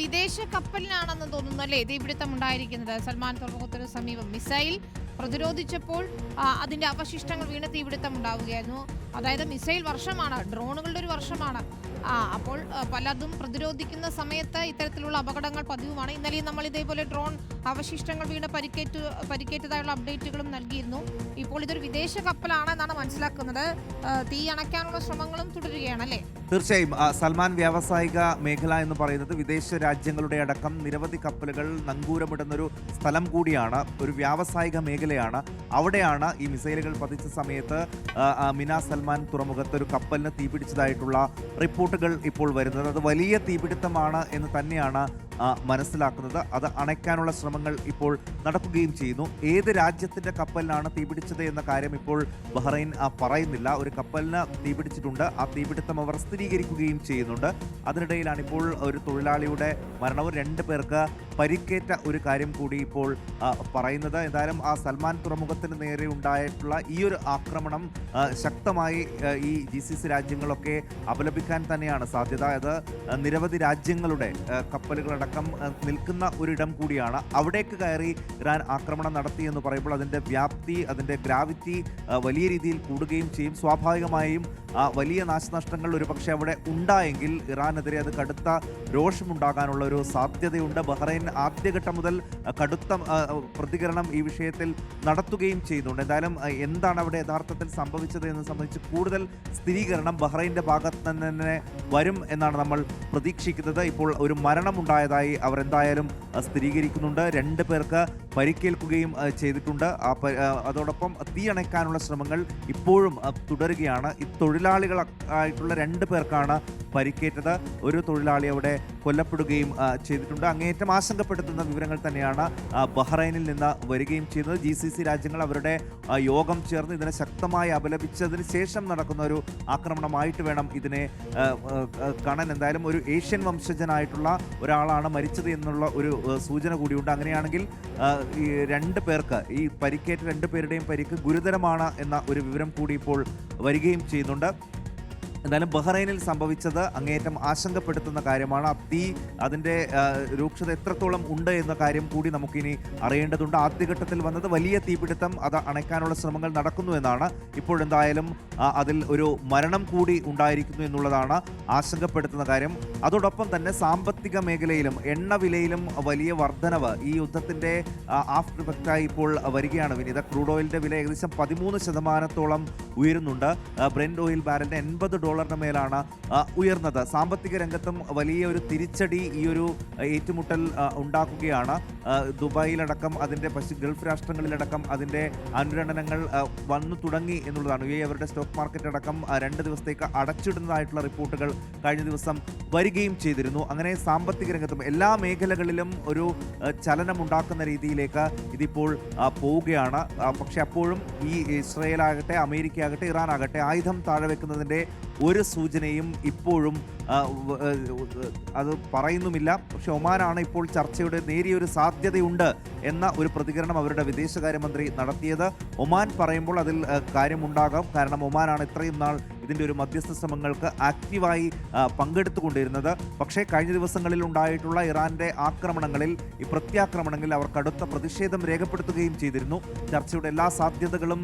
വിദേശ കപ്പലിനാണെന്ന് തോന്നുന്നു അല്ലേ തീപിടുത്തം ഉണ്ടായിരിക്കുന്നത്. സൽമാൻ തുറമുഖത്തിന് സമീപം മിസൈൽ പ്രതിരോധിച്ചപ്പോൾ അതിന്റെ അവശിഷ്ടങ്ങൾ വീണ് തീപിടുത്തം ഉണ്ടാവുകയായിരുന്നു. അതായത് മിസൈൽ വർഷമാണ്, ഡ്രോണുകളുടെ ഒരു വർഷമാണ്. അപ്പോൾ പലതും പ്രതിരോധിക്കുന്ന സമയത്ത് ഇത്തരത്തിലുള്ള അപകടങ്ങൾ പതിവുമാണ്. ഇന്നലെയും നമ്മൾ ഇതേപോലെ ഡ്രോൺ അവശിഷ്ടങ്ങൾ വീണ് പരിക്കേറ്റതായുള്ള അപ്ഡേറ്റുകളും നൽകിയിരുന്നു. ഇപ്പോൾ ഇതൊരു വിദേശ കപ്പലാണെന്നാണ് മനസ്സിലാക്കുന്നത്. തീ അണയ്ക്കാനുള്ള ശ്രമങ്ങളും തുടരുകയാണ് അല്ലേ? തീർച്ചയായും സൽമാൻ വ്യാവസായിക മേഖല എന്ന് പറയുന്നത് വിദേശ രാജ്യങ്ങളുടെ അടക്കം നിരവധി കപ്പലുകൾ നങ്കൂരമിടുന്നൊരു സ്ഥലം കൂടിയാണ്, ഒരു വ്യാവസായിക മേഖലയാണ്. അവിടെയാണ് ഈ മിസൈലുകൾ പതിച്ച സമയത്ത് മിന സൽമാൻ തുറമുഖത്ത് ഒരു കപ്പലിന് തീപിടിച്ചതായിട്ടുള്ള റിപ്പോർട്ടുകൾ ഇപ്പോൾ വരുന്നത്. അത് വലിയ തീപിടുത്തമാണ് എന്ന് തന്നെയാണ് മനസ്സിലാക്കുന്നത്. അത് അണയ്ക്കാനുള്ള ശ്രമങ്ങൾ ഇപ്പോൾ നടക്കുകയും ചെയ്യുന്നു. ഏത് രാജ്യത്തിൻ്റെ കപ്പലിനാണ് തീപിടിച്ചത് എന്ന കാര്യം ഇപ്പോൾ ബഹ്റൈൻ പറയുന്നില്ല. ഒരു കപ്പലിന് തീപിടിച്ചിട്ടുണ്ട്, ആ തീപിടുത്തം അവർ സ്ഥിരീകരിക്കുകയും ചെയ്യുന്നുണ്ട്. അതിനിടയിലാണ് ഇപ്പോൾ ഒരു തൊഴിലാളിയുടെ മരണവും 2 പേർക്ക് പരിക്കേറ്റ ഒരു കാര്യം കൂടി ഇപ്പോൾ പറയുന്നത്. എന്തായാലും ആ സൽമാൻ തുറമുഖത്തിന് നേരെ ഉണ്ടായിട്ടുള്ള ഈ ഒരു ആക്രമണം ശക്തമായി ഈ GCC രാജ്യങ്ങളൊക്കെ അപലപിക്കാൻ തന്നെയാണ് സാധ്യത. അത് നിരവധി രാജ്യങ്ങളുടെ കപ്പലുകളടക്കം നിൽക്കുന്ന ഒരിടം കൂടിയാണ്. അവിടേക്ക് കയറി ഇറാൻ ആക്രമണം നടത്തി എന്ന് പറയുമ്പോൾ അതിൻ്റെ വ്യാപ്തി, അതിൻ്റെ ഗ്രാവിറ്റി വലിയ രീതിയിൽ കൂടുകയും ചെയ്യും. സ്വാഭാവികമായും വലിയ നാശനഷ്ടങ്ങൾ ഒരു പക്ഷേ അവിടെ ഉണ്ടായെങ്കിൽ ഇറാനെതിരെ അത് കടുത്ത രോഷമുണ്ടാകാനുള്ള ഒരു സാധ്യതയുണ്ട്. ബഹ്റൈൻ ആദ്യഘട്ടം മുതൽ കടുത്ത പ്രതികരണം ഈ വിഷയത്തിൽ നടത്തുകയും ചെയ്യുന്നുണ്ട്. എന്തായാലും എന്താണ് അവിടെ യഥാർത്ഥത്തിൽ സംഭവിച്ചത് എന്ന് സംബന്ധിച്ച് കൂടുതൽ സ്ഥിരീകരണം ബഹ്റൈൻ്റെ ഭാഗത്ത് തന്നെ വരും എന്നാണ് നമ്മൾ പ്രതീക്ഷിക്കുന്നത്. ഇപ്പോൾ ഒരു മരണമുണ്ടായതായി അവർ എന്തായാലും സ്ഥിരീകരിക്കുന്നുണ്ട്. 2 പേർക്ക് പരിക്കേൽക്കുകയും ചെയ്തിട്ടുണ്ട്. അതോടൊപ്പം തീ അണയ്ക്കാനുള്ള ശ്രമങ്ങൾ ഇപ്പോഴും തുടരുകയാണ്. ഈ തൊഴിലാളികളായിട്ടുള്ള 2 പേർക്കാണ് പരിക്കേറ്റത്. ഒരു തൊഴിലാളി അവിടെ കൊല്ലപ്പെടുകയും ചെയ്തിട്ടുണ്ട്. അങ്ങേയറ്റം ആശങ്കപ്പെടുത്തുന്ന വിവരങ്ങൾ തന്നെയാണ് ബഹ്റൈനിൽ നിന്ന് വരികയും ചെയ്യുന്നത്. GCC രാജ്യങ്ങൾ അവരുടെ യോഗം ചേർന്ന് ഇതിനെ ശക്തമായി അപലപിച്ചതിന് ശേഷം നടക്കുന്ന ഒരു ആക്രമണമായിട്ട് വേണം ഇതിനെ കാണാൻ. എന്തായാലും ഒരു ഏഷ്യൻ വംശജനായിട്ടുള്ള ഒരാളാണ് മരിച്ചത് എന്നുള്ള ഒരു സൂചന കൂടിയുണ്ട്. അങ്ങനെയാണെങ്കിൽ ഈ 2 പേർക്ക്, ഈ പരിക്കേറ്റ 2 പേരുടെയും പരിക്ക് ഗുരുതരമാണ് എന്ന ഒരു വിവരം കൂടി ഇപ്പോൾ വരികയും ചെയ്യുന്നുണ്ട്. എന്തായാലും ബഹ്റൈനിൽ സംഭവിച്ചത് അങ്ങേയറ്റം ആശങ്കപ്പെടുത്തുന്ന കാര്യമാണ്. തീ അതിൻ്റെ രൂക്ഷത എത്രത്തോളം ഉണ്ട് എന്ന കാര്യം കൂടി നമുക്കിനി അറിയേണ്ടതുണ്ട്. ആദ്യഘട്ടത്തിൽ വന്നത് വലിയ തീപിടുത്തം, അത് അണയ്ക്കാനുള്ള ശ്രമങ്ങൾ നടക്കുന്നു എന്നാണ്. ഇപ്പോഴെന്തായാലും അതിൽ ഒരു മരണം കൂടി ഉണ്ടായിരിക്കുന്നു എന്നുള്ളതാണ് ആശങ്കപ്പെടുത്തുന്ന കാര്യം. അതോടൊപ്പം തന്നെ സാമ്പത്തിക മേഖലയിലും എണ്ണവിലയിലും വലിയ വർധനവ് ഈ യുദ്ധത്തിൻ്റെ ആഫ്റ്റർ ഇഫക്റ്റായി ഇപ്പോൾ വരികയാണ്. വിനീത, ക്രൂഡ് ഓയിലിൻ്റെ വില ഏകദേശം 13% ഉയരുന്നുണ്ട്. ബ്രെന്റ് ഓയിൽ ബാരലിന് $80 മേലാണ് ഉയർന്നത്. സാമ്പത്തിക രംഗത്തും വലിയ ഒരു തിരിച്ചടി ഈ ഒരു ഏറ്റുമുട്ടൽ ഉണ്ടാക്കുകയാണ്. ദുബായിലടക്കം അതിൻ്റെ ഗൾഫ് രാഷ്ട്രങ്ങളിലടക്കം അതിൻ്റെ അനുരണനങ്ങൾ വന്നു തുടങ്ങി എന്നുള്ളതാണ്. അവരുടെ സ്റ്റോക്ക് മാർക്കറ്റ് അടക്കം 2 ദിവസത്തേക്ക് അടച്ചിടുന്നതായിട്ടുള്ള റിപ്പോർട്ടുകൾ കഴിഞ്ഞ ദിവസം വരികയും ചെയ്തിരുന്നു. അങ്ങനെ സാമ്പത്തിക രംഗത്തും എല്ലാ മേഖലകളിലും ഒരു ചലനമുണ്ടാക്കുന്ന രീതിയിലേക്ക് ഇതിപ്പോൾ പോവുകയാണ്. പക്ഷെ അപ്പോഴും ഈ ഇസ്രയേലാകട്ടെ, അമേരിക്കയാകട്ടെ, ഇറാനാകട്ടെ ആയുധം താഴെ വെക്കുന്നതിൻ്റെ ഒരു സൂചനയും ഇപ്പോഴും അത് പറയുന്നുമില്ല. പക്ഷെ ഒമാനാണ് ഇപ്പോൾ ചർച്ചയുടെ നേരിയൊരു സാധ്യതയുണ്ട് എന്ന ഒരു പ്രതികരണം അവരുടെ വിദേശകാര്യമന്ത്രി നടത്തിയത്. ഒമാൻ പറയുമ്പോൾ അതിൽ കാര്യമുണ്ടാകാം. കാരണം ഒമാനാണ് ഇത്രയും നാൾ ഇതിൻ്റെ ഒരു മധ്യസ്ഥ ശ്രമങ്ങൾക്ക് ആക്റ്റീവായി പങ്കെടുത്തുകൊണ്ടിരുന്നത്. പക്ഷേ കഴിഞ്ഞ ദിവസങ്ങളിൽ ഉണ്ടായിട്ടുള്ള ഇറാൻ്റെ ആക്രമണങ്ങളിൽ, ഈ പ്രത്യാക്രമണങ്ങളിൽ അവർ കടുത്ത പ്രതിഷേധം രേഖപ്പെടുത്തുകയും ചെയ്തിരുന്നു. ചർച്ചയുടെ എല്ലാ സാധ്യതകളും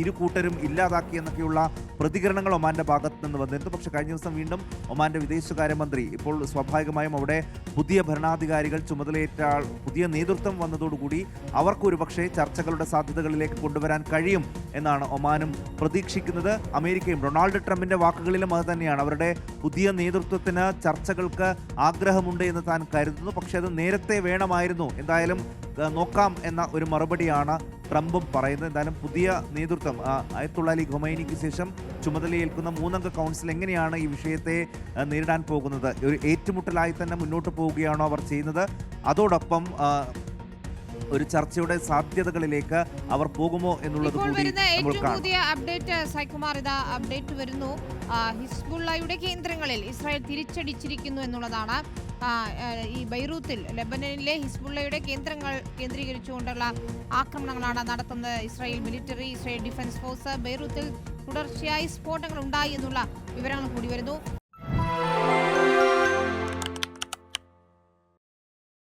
ഇരു കൂട്ടരും ഇല്ലാതാക്കിയെന്നൊക്കെയുള്ള പ്രതികരണങ്ങൾ ഒമാൻ്റെ ഭാഗത്ത് നിന്ന് വന്നിരുന്നു. പക്ഷേ കഴിഞ്ഞ ദിവസം വീണ്ടും ഒമാൻ്റെ വിദേശകാര്യമന്ത്രി, ഇപ്പോൾ സ്വാഭാവികമായും അവിടെ പുതിയ ഭരണാധികാരികൾ ചുമതലയേറ്റ പുതിയ നേതൃത്വം വന്നതോടുകൂടി അവർക്കൊരു പക്ഷേ ചർച്ചകളുടെ സാധ്യതകളിലേക്ക് കൊണ്ടുവരാൻ കഴിയും എന്നാണ് ഒമാനും പ്രതീക്ഷിക്കുന്നത്. അമേരിക്കയും ഡൊണാൾഡ് ട്രംപിൻ്റെ വാക്കുകളിലും അത് തന്നെയാണ്. അവരുടെ പുതിയ നേതൃത്വത്തിന് ചർച്ചകൾക്ക് ആഗ്രഹമുണ്ട് എന്ന് താൻ കരുതുന്നു. പക്ഷേ അത് നേരത്തെ വേണമായിരുന്നു, എന്തായാലും നോക്കാം എന്ന ഒരു മറുപടിയാണ് ട്രംപും പറയുന്നത്. എന്തായാലും പുതിയ നേതൃത്വം അയത്തുള്ള അലി ഖൊമൈനിക്ക് ശേഷം ചുമതലയേൽക്കുന്ന 3-അംഗ കൗൺസിൽ എങ്ങനെയാണ് ഈ വിഷയത്തെ നേരിടാൻ പോകുന്നത്? ഒരു ഏറ്റുമുട്ടലായി തന്നെ മുന്നോട്ട് പോവുകയാണോ അവർ ചെയ്യുന്നത്? അതോടൊപ്പം ഒരു ചർച്ചയുടെ സാധ്യതകളിലേക്ക് അവർ പോകുമോ എന്നുള്ളത് കൂടി നമ്മൾ കാണും. പുതിയ അപ്ഡേറ്റ് സൈകുമാർ, ഇതാ അപ്ഡേറ്റ് വരുന്നു. ഹിസ്ബുള്ളയുടെ കേന്ദ്രങ്ങളിൽ ഇസ്രായേൽ തിരിച്ചടിച്ചിരിക്കുന്നു എന്നുള്ളതാണ്. ഈ ബൈറൂത്തിൽ ലെബനനിലെ ഹിസ്ബുള്ളയുടെ കേന്ദ്രങ്ങൾ കേന്ദ്രീകരിച്ചുകൊണ്ടുള്ള ആക്രമണങ്ങളാണ് നടത്തുന്നത് Israel military. Israel defence force ബൈറൂത്തിൽ തുടർച്ചയായി സ്ഫോടനങ്ങൾ ഉണ്ടായി എന്നുള്ള വിവരങ്ങൾ കൂടി വരുന്നു.